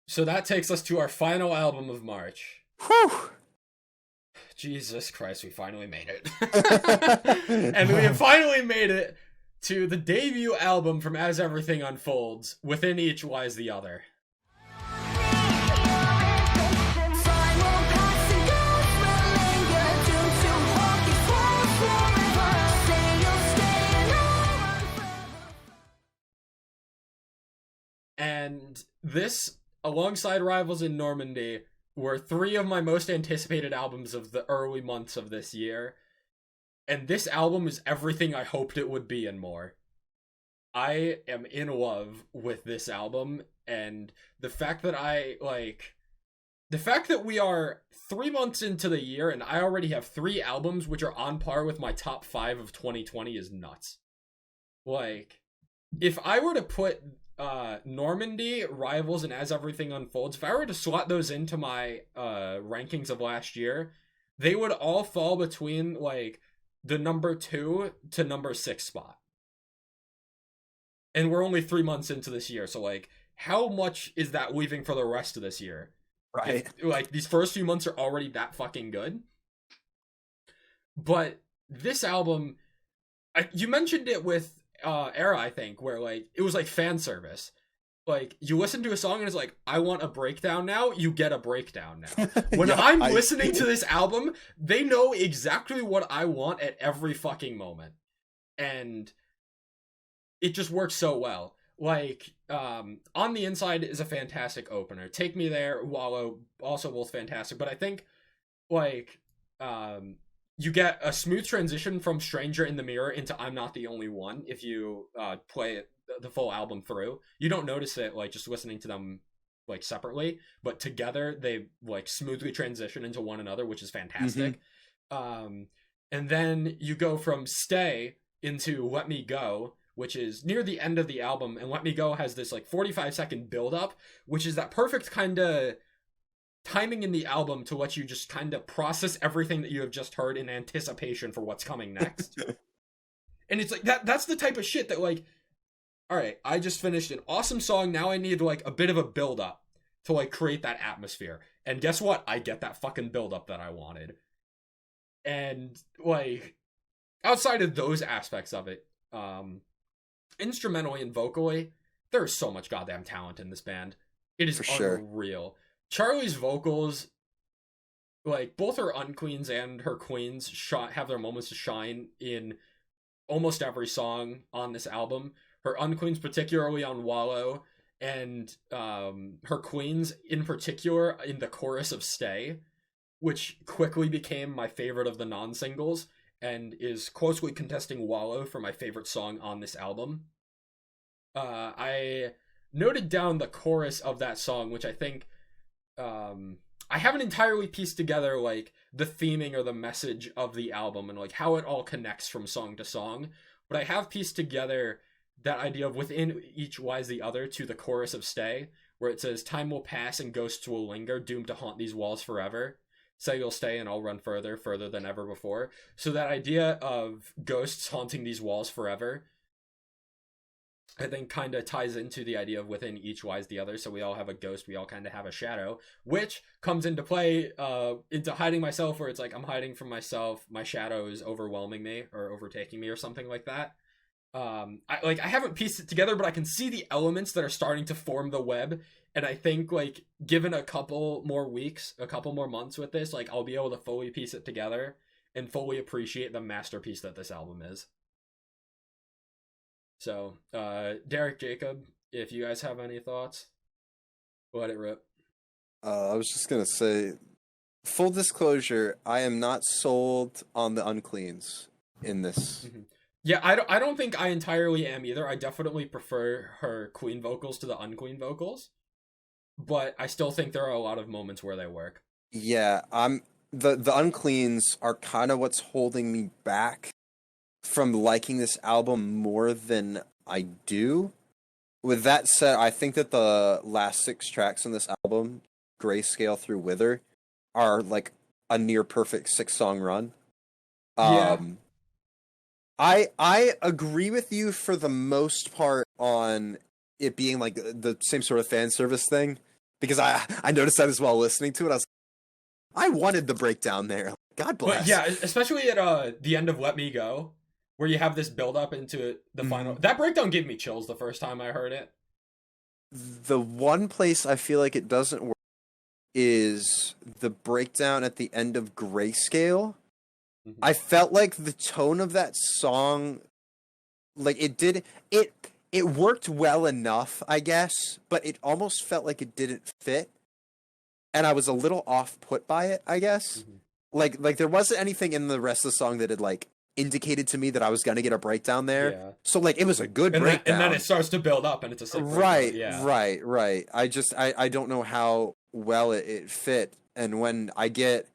So that takes us to our final album of March. Whew! Jesus Christ, we finally made it. And we have finally made it to the debut album from As Everything Unfolds, Within Each Lies the Other. And this, alongside Rivals in Normandy, were three of my most anticipated albums of the early months of this year. And this album is everything I hoped it would be and more. I am in love with this album, and the fact that the fact that we are 3 months into the year and I already have three albums which are on par with my top 5 of 2020 is nuts. Like, if I were to put Normandy, Rivals, and As Everything Unfolds, if I were to slot those into my rankings of last year, they would all fall between like the number 2 to number 6 spot. And we're only 3 months into this year, so like, how much is that leaving for the rest of this year? Right. If, like, these first few months are already that fucking good. But this album, you mentioned it with Era, I think, where like it was like fan service. Like, you listen to a song and it's like, I want a breakdown now, you get a breakdown now. When I'm listening to this album, they know exactly what I want at every fucking moment. And it just works so well. Like, On the Inside is a fantastic opener. Take Me There, Wallow, also both fantastic. But I think, like, you get a smooth transition from Stranger in the Mirror into I'm Not the Only One if you play it, the full album through. You don't notice it, like, just listening to them, like, separately. But together, they, like, smoothly transition into one another, which is fantastic. Mm-hmm. And then you go from Stay into Let Me Go, which is near the end of the album, and Let Me Go has this like 45-second build-up, which is that perfect kind of timing in the album to let you just kind of process everything that you have just heard in anticipation for what's coming next. And it's like, that's the type of shit that, like, alright, I just finished an awesome song, now I need like a bit of a build-up to like create that atmosphere. And guess what? I get that fucking build-up that I wanted. And like, outside of those aspects of it, instrumentally and vocally, there is so much goddamn talent in this band. It is unreal. Charlie's vocals, like, both her unqueens and her queens have their moments to shine in almost every song on this album. Her unqueens particularly on Wallow, and her queens in particular in the chorus of Stay, which quickly became my favorite of the non-singles, and is closely contesting Wallow for my favorite song on this album. I noted down the chorus of that song, which I think I haven't entirely pieced together like the theming or the message of the album and like how it all connects from song to song, but I have pieced together that idea of within each lies the other to the chorus of Stay, where it says, time will pass and ghosts will linger, doomed to haunt these walls forever. Say you'll stay and I'll run further, further than ever before. So that idea of ghosts haunting these walls forever, I think, kind of ties into the idea of within each lies the other. So we all have a ghost, we all kind of have a shadow, which comes into play into hiding myself, where it's like I'm hiding from myself, my shadow is overwhelming me or overtaking me or something like that. I haven't pieced it together, but I can see the elements that are starting to form the web. And I think, like, given a couple more weeks, a couple more months with this, like, I'll be able to fully piece it together and fully appreciate the masterpiece that this album is. So, Derek, Jacob, if you guys have any thoughts, let it rip. I was just gonna say, full disclosure, I am not sold on the uncleans in this. Mm-hmm. Yeah, I don't think I entirely am either. I definitely prefer her queen vocals to the unqueen vocals, but I still think there are a lot of moments where they work. Yeah, the uncleans are kind of what's holding me back from liking this album more than I do. With that said, I think that the last 6 tracks on this album, Grayscale through Wither, are like a near perfect 6-song run. Yeah. I agree with you for the most part on it being like the same sort of fan service thing. because I noticed that as well listening to it. I wanted the breakdown there. God bless. But yeah, especially at the end of Let Me Go, where you have this build up into the final. That breakdown gave me chills the first time I heard it. The one place I feel like it doesn't work is the breakdown at the end of Grayscale. Mm-hmm. I felt like the tone of that song, like it worked well enough, I guess, but it almost felt like it didn't fit. And I was a little off put by it, I guess. Mm-hmm. Like there wasn't anything in the rest of the song that had like indicated to me that I was gonna get a breakdown there. Yeah. So like it was a good breakdown. And then it starts to build up and it's a sick right, yeah. right. I don't know how well it fit. And when I get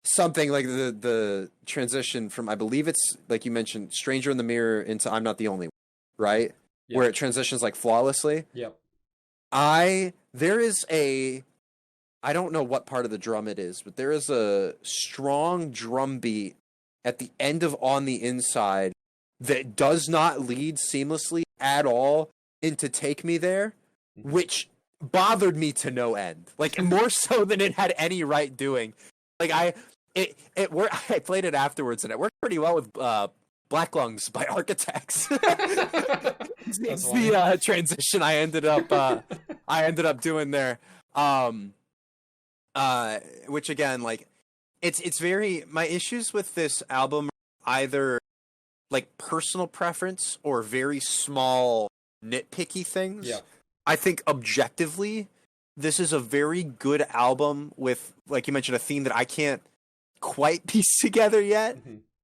something like the transition from, I believe it's like you mentioned, Stranger in the Mirror into I'm Not the Only One, right? Yep. Where it transitions like flawlessly. Yep. There is I don't know what part of the drum it is, but there is a strong drum beat at the end of On the Inside that does not lead seamlessly at all into Take Me There, which bothered me to no end. Like more so than it had any right doing. Like I played it afterwards and it worked pretty well with Black Lungs by Architects. It's the transition I ended up doing there. Which again, like it's very, my issues with this album are either like personal preference or very small nitpicky things. Yeah. I think objectively this is a very good album with, like you mentioned, a theme that I can't quite piece together yet,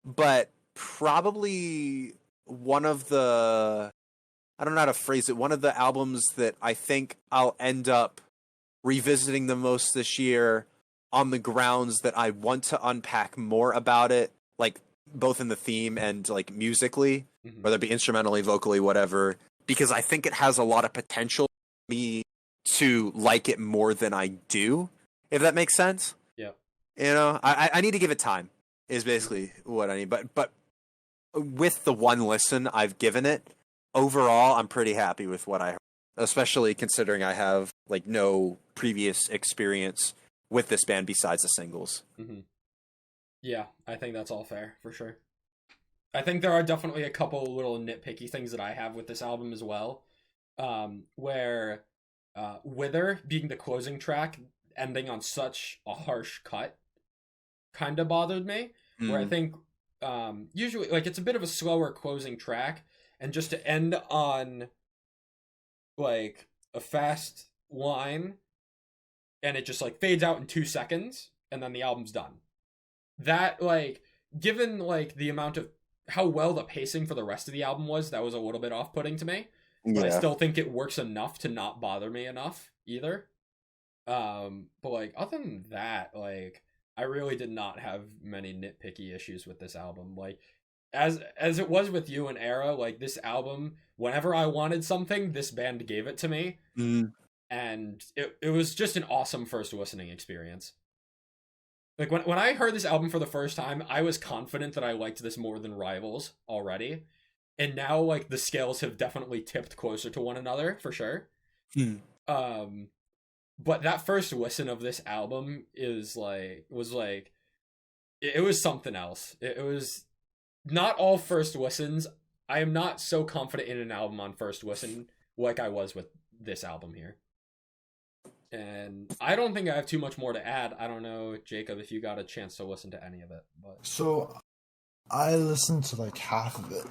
but probably one of the, I don't know how to phrase it, one of the albums that I think I'll end up revisiting the most this year on the grounds that I want to unpack more about it, like both in the theme and like musically, whether it be instrumentally, vocally, whatever, because I think it has a lot of potential for me to like it more than I do, if that makes sense. Yeah. You know, I need to give it time is basically what I need. But with the one listen I've given it, overall, I'm pretty happy with what I heard, especially considering I have like no previous experience with this band besides the singles. Yeah, I think that's all fair for sure. I think there are definitely a couple little nitpicky things that I have with this album as well, where Wither being the closing track ending on such a harsh cut kind of bothered me, where I think usually like it's a bit of a slower closing track, and just to end on like a fast line and it just like fades out in 2 seconds and then the album's done. That, like, given like the amount of how well the pacing for the rest of the album was, that was a little bit off-putting to me. But I still think it works enough to not bother me enough either. But like other than that, like I really did not have many nitpicky issues with this album. Like as it was with you and Era, like this album, whenever I wanted something, this band gave it to me. And it was just an awesome first listening experience. Like when I heard this album for the first time, I was confident that I liked this more than Rivals already. And now like the scales have definitely tipped closer to one another for sure. But that first listen of this album was something else. It was not all first listens. I am not so confident in an album on first listen like I was with this album here. And I don't think I have too much more to add. I don't know, Jacob, if you got a chance to listen to any of it. But so I listened to like half of it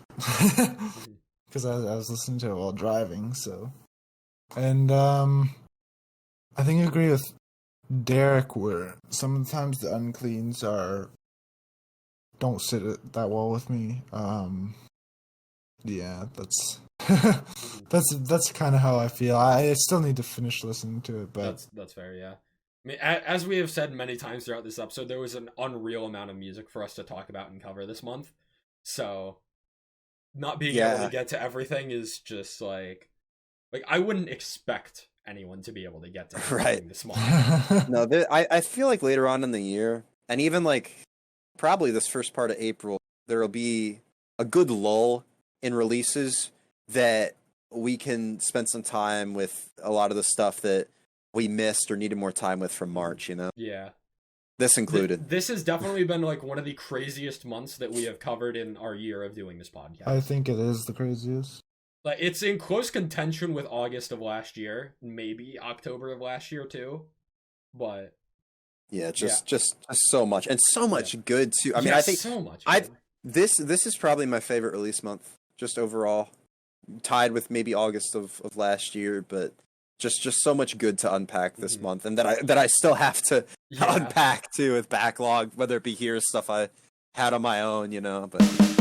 because I was listening to it while driving. So, and I think I agree with Derek where sometimes the uncleans don't sit that well with me. Yeah, that's that's kind of how I feel. I still need to finish listening to it, but that's fair. Yeah, I mean, as we have said many times throughout this episode, there was an unreal amount of music for us to talk about and cover this month. So, not being able to get to everything is just like I wouldn't expect anyone to be able to get to everything this month. No, I feel like later on in the year, and even like probably this first part of April, there will be a good lull in releases that we can spend some time with a lot of the stuff that we missed or needed more time with from March, you know? Yeah. This included. This has definitely been like one of the craziest months that we have covered in our year of doing this podcast. I think it is the craziest. Like, it's in close contention with August of last year, maybe October of last year too, but yeah, just so much, and so much good too. I mean, yeah, I think so much. this is probably my favorite release month, just overall, tied with maybe August of last year, but just so much good to unpack this month, and that I still have to unpack too with backlog, whether it be here stuff I had on my own, you know, but.